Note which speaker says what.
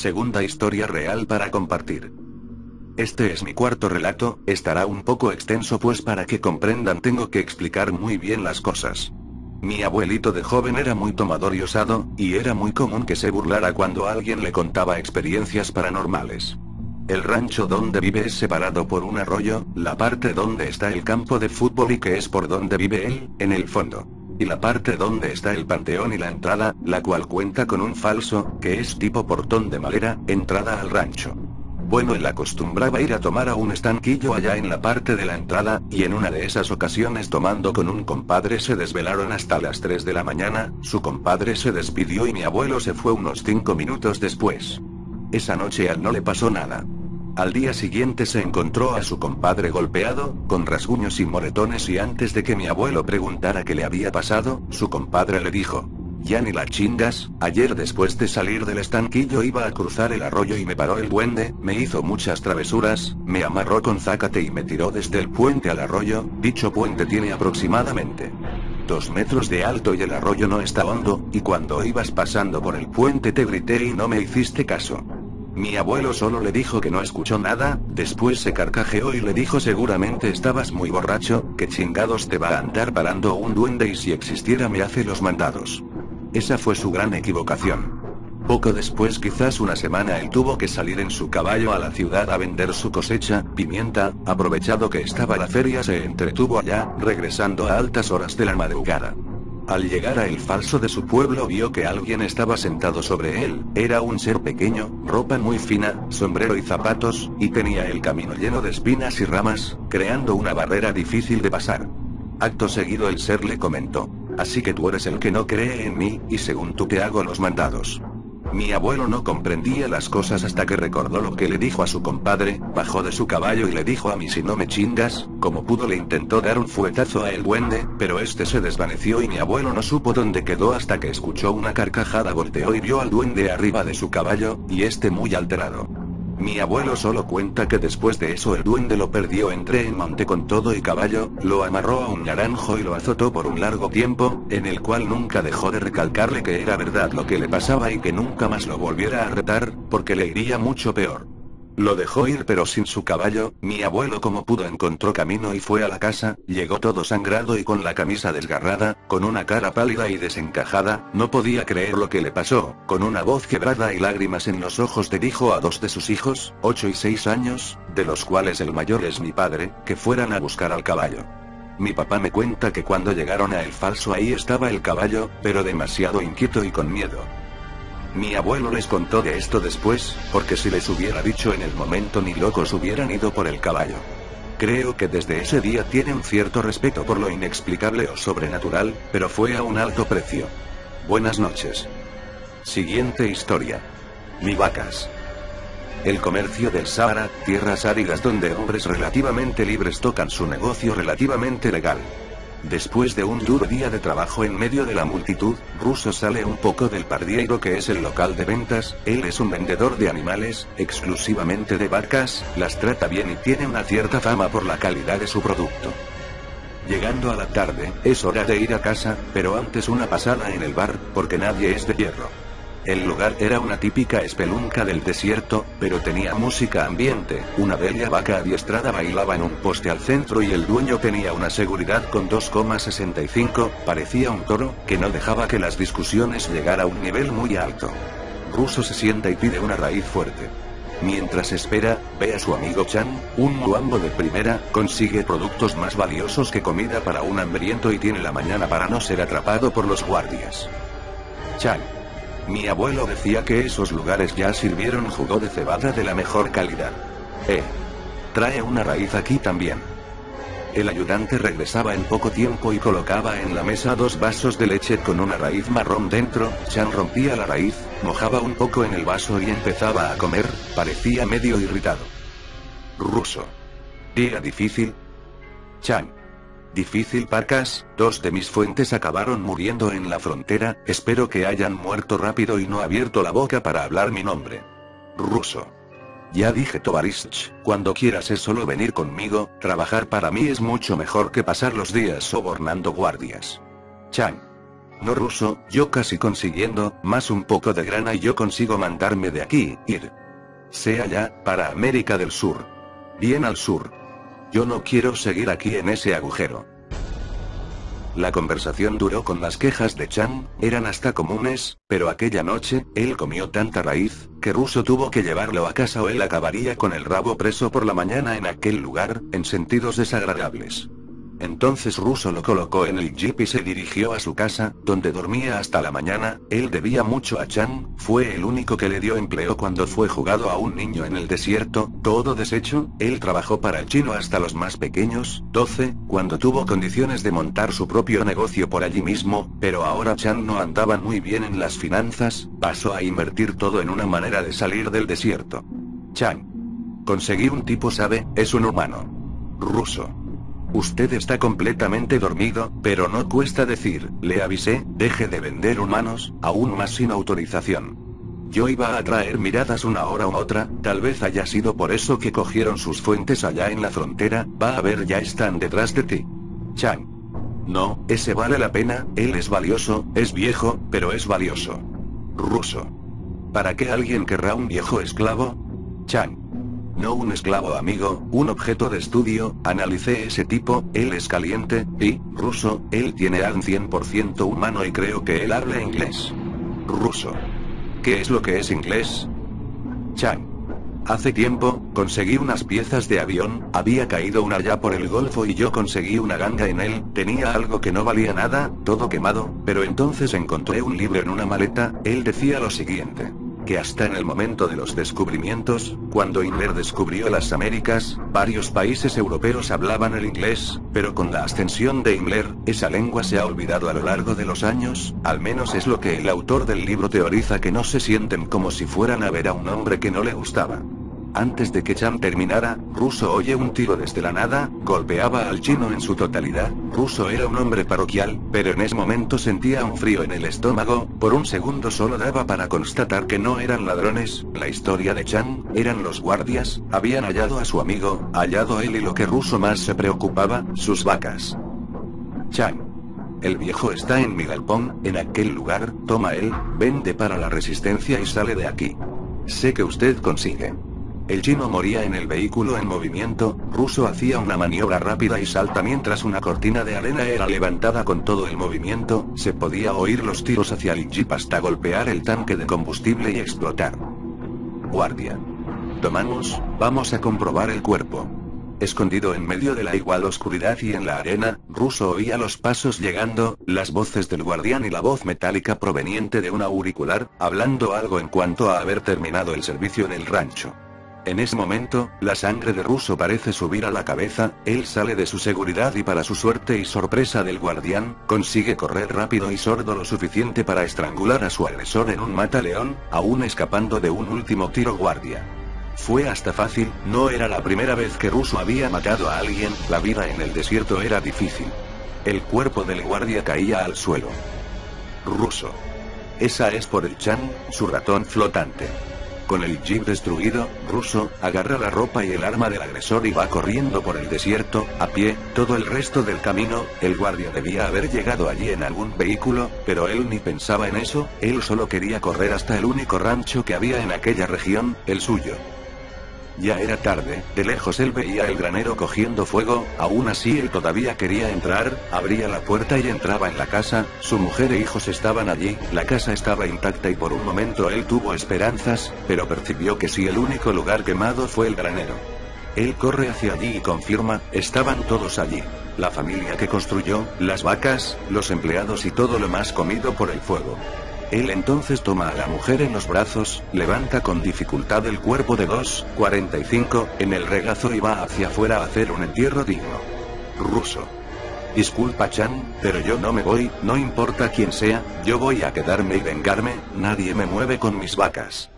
Speaker 1: Segunda historia real para compartir. Este es mi cuarto relato, estará un poco extenso pues para que comprendan tengo que explicar muy bien las cosas. Mi abuelito de joven era muy tomador y osado, y era muy común que se burlara cuando alguien le contaba experiencias paranormales. El rancho donde vive es separado por un arroyo, la parte donde está el campo de fútbol y que es por donde vive él, en el fondo. Y la parte donde está el panteón y la entrada, la cual cuenta con un falso, que es tipo portón de madera, entrada al rancho. Bueno, él acostumbraba ir a tomar a un estanquillo allá en la parte de la entrada, y en una de esas ocasiones tomando con un compadre se desvelaron hasta las 3 de la mañana, su compadre se despidió y mi abuelo se fue unos 5 minutos después. Esa noche a él no le pasó nada. Al día siguiente se encontró a su compadre golpeado, con rasguños y moretones y antes de que mi abuelo preguntara qué le había pasado, su compadre le dijo: ya ni la chingas, ayer después de salir del estanquillo iba a cruzar el arroyo y me paró el duende, me hizo muchas travesuras, me amarró con zácate y me tiró desde el puente al arroyo, dicho puente tiene aproximadamente 2 metros de alto y el arroyo no está hondo, y cuando ibas pasando por el puente te grité y no me hiciste caso. Mi abuelo solo le dijo que no escuchó nada, después se carcajeó y le dijo seguramente estabas muy borracho, que chingados te va a andar parando un duende y si existiera me hace los mandados. Esa fue su gran equivocación. Poco después, quizás una semana, él tuvo que salir en su caballo a la ciudad a vender su cosecha, pimienta, aprovechado que estaba la feria se entretuvo allá, regresando a altas horas de la madrugada. Al llegar a el falso de su pueblo vio que alguien estaba sentado sobre él, era un ser pequeño, ropa muy fina, sombrero y zapatos, y tenía el camino lleno de espinas y ramas, creando una barrera difícil de pasar. Acto seguido el ser le comentó: así que tú eres el que no cree en mí, y según tú te hago los mandados. Mi abuelo no comprendía las cosas hasta que recordó lo que le dijo a su compadre, bajó de su caballo y le dijo: a mí si no me chingas, como pudo le intentó dar un fuetazo a el duende, pero este se desvaneció y mi abuelo no supo dónde quedó hasta que escuchó una carcajada, volteó y vio al duende arriba de su caballo, y este muy alterado. Mi abuelo solo cuenta que después de eso el duende lo perdió entre en monte con todo y caballo, lo amarró a un naranjo y lo azotó por un largo tiempo, en el cual nunca dejó de recalcarle que era verdad lo que le pasaba y que nunca más lo volviera a retar, porque le iría mucho peor. Lo dejó ir pero sin su caballo, mi abuelo como pudo encontró camino y fue a la casa, llegó todo sangrado y con la camisa desgarrada, con una cara pálida y desencajada, no podía creer lo que le pasó, con una voz quebrada y lágrimas en los ojos le dijo a 2 de sus hijos, 8 y 6 años, de los cuales el mayor es mi padre, que fueran a buscar al caballo. Mi papá me cuenta que cuando llegaron a el falso ahí estaba el caballo, pero demasiado inquieto y con miedo. Mi abuelo les contó de esto después, porque si les hubiera dicho en el momento ni locos hubieran ido por el caballo. Creo que desde ese día tienen cierto respeto por lo inexplicable o sobrenatural, pero fue a un alto precio. Buenas noches. Siguiente historia. Mi vacas. El comercio del Sáhara, tierras áridas donde hombres relativamente libres tocan su negocio relativamente legal. Después de un duro día de trabajo en medio de la multitud, Russo sale un poco del pardieiro que es el local de ventas, él es un vendedor de animales, exclusivamente de vacas, las trata bien y tiene una cierta fama por la calidad de su producto. Llegando a la tarde, es hora de ir a casa, pero antes una pasada en el bar, porque nadie es de hierro. El lugar era una típica espelunca del desierto, pero tenía música ambiente, una bella vaca adiestrada bailaba en un poste al centro y el dueño tenía una seguridad con 2,65, parecía un toro, que no dejaba que las discusiones llegara a un nivel muy alto. Russo se sienta y pide una raíz fuerte. Mientras espera, ve a su amigo Chan, un muambo de primera, consigue productos más valiosos que comida para un hambriento y tiene la mañana para no ser atrapado por los guardias. Chan. Mi abuelo decía que esos lugares ya sirvieron jugo de cebada de la mejor calidad. Trae una raíz aquí también. El ayudante regresaba en poco tiempo y colocaba en la mesa 2 vasos de leche con una raíz marrón dentro. Chan rompía la raíz, mojaba un poco en el vaso y empezaba a comer, parecía medio irritado. Russo. ¿Día difícil? Chan. Difícil pacas, 2 de mis fuentes acabaron muriendo en la frontera, espero que hayan muerto rápido y no abierto la boca para hablar mi nombre. Russo. Ya dije Tovarishch, cuando quieras es solo venir conmigo, trabajar para mí es mucho mejor que pasar los días sobornando guardias. Chan. No ruso, yo casi consiguiendo, más un poco de grana y yo consigo mandarme de aquí, ir. Sea ya, para América del Sur. Bien al sur. Yo no quiero seguir aquí en ese agujero. La conversación duró con las quejas de Chan, eran hasta comunes, pero aquella noche, él comió tanta raíz, que Russo tuvo que llevarlo a casa o él acabaría con el rabo preso por la mañana en aquel lugar, en sentidos desagradables. Entonces Russo lo colocó en el jeep y se dirigió a su casa, donde dormía hasta la mañana. Él debía mucho a Chan, fue el único que le dio empleo cuando fue jugado a un niño en el desierto, todo deshecho. Él trabajó para el chino hasta los más pequeños, 12, cuando tuvo condiciones de montar su propio negocio por allí mismo, pero ahora Chan no andaba muy bien en las finanzas, pasó a invertir todo en una manera de salir del desierto. Chan. Conseguí un tipo, sabe, es un humano. Ruso. Usted está completamente dormido, pero no cuesta decir, le avisé, deje de vender humanos, aún más sin autorización. Yo iba a atraer miradas una hora u otra, tal vez haya sido por eso que cogieron sus fuentes allá en la frontera, va a ver, ya están detrás de ti. Chan. No, ese vale la pena, él es valioso, es viejo, pero es valioso. Ruso. ¿Para qué alguien querrá un viejo esclavo? Chan. No un esclavo amigo, un objeto de estudio, analicé ese tipo, él es caliente, y, ruso, él tiene al 100% humano y creo que él habla inglés. Ruso. ¿Qué es lo que es inglés? Chan. Hace tiempo, conseguí unas piezas de avión, había caído una allá por el Golfo y yo conseguí una ganga en él, tenía algo que no valía nada, todo quemado, pero entonces encontré un libro en una maleta, él decía lo siguiente. Que hasta en el momento de los descubrimientos, cuando Himmler descubrió las Américas, varios países europeos hablaban el inglés, pero con la ascensión de Himmler, esa lengua se ha olvidado a lo largo de los años, al menos es lo que el autor del libro teoriza, que no se sienten como si fueran a ver a un hombre que no le gustaba. Antes de que Chan terminara, Russo oye un tiro desde la nada, golpeaba al chino en su totalidad. Russo era un hombre parroquial, pero en ese momento sentía un frío en el estómago, por un segundo solo daba para constatar que no eran ladrones, la historia de Chan, eran los guardias, habían hallado a su amigo, hallado a él y lo que Russo más se preocupaba, sus vacas. Chan. El viejo está en mi galpón, en aquel lugar, toma él, vende para la resistencia y sale de aquí. Sé que usted consigue. El chino moría en el vehículo en movimiento, Russo hacía una maniobra rápida y salta mientras una cortina de arena era levantada con todo el movimiento, se podía oír los tiros hacia el jeep hasta golpear el tanque de combustible y explotar. Guardia. Tomamos, vamos a comprobar el cuerpo. Escondido en medio de la igual oscuridad y en la arena, Russo oía los pasos llegando, las voces del guardián y la voz metálica proveniente de un auricular, hablando algo en cuanto a haber terminado el servicio en el rancho. En ese momento, la sangre de Russo parece subir a la cabeza, él sale de su seguridad y para su suerte y sorpresa del guardián, consigue correr rápido y sordo lo suficiente para estrangular a su agresor en un mataleón, aún escapando de un último tiro guardia. Fue hasta fácil, no era la primera vez que Russo había matado a alguien, la vida en el desierto era difícil. El cuerpo del guardia caía al suelo. Russo. Esa es por el Chan, su ratón flotante. Con el jeep destruido, Russo agarra la ropa y el arma del agresor y va corriendo por el desierto, a pie, todo el resto del camino. El guardia debía haber llegado allí en algún vehículo, pero él ni pensaba en eso, él solo quería correr hasta el único rancho que había en aquella región, el suyo. Ya era tarde, de lejos él veía el granero cogiendo fuego, aún así él todavía quería entrar, abría la puerta y entraba en la casa, su mujer e hijos estaban allí, la casa estaba intacta y por un momento él tuvo esperanzas, pero percibió que sí, el único lugar quemado fue el granero. Él corre hacia allí y confirma, estaban todos allí. La familia que construyó, las vacas, los empleados y todo lo más comido por el fuego. Él entonces toma a la mujer en los brazos, levanta con dificultad el cuerpo de 2,45 en el regazo y va hacia afuera a hacer un entierro digno. Russo. Disculpa Chan, pero yo no me voy, no importa quién sea, yo voy a quedarme y vengarme, nadie me mueve con mis vacas.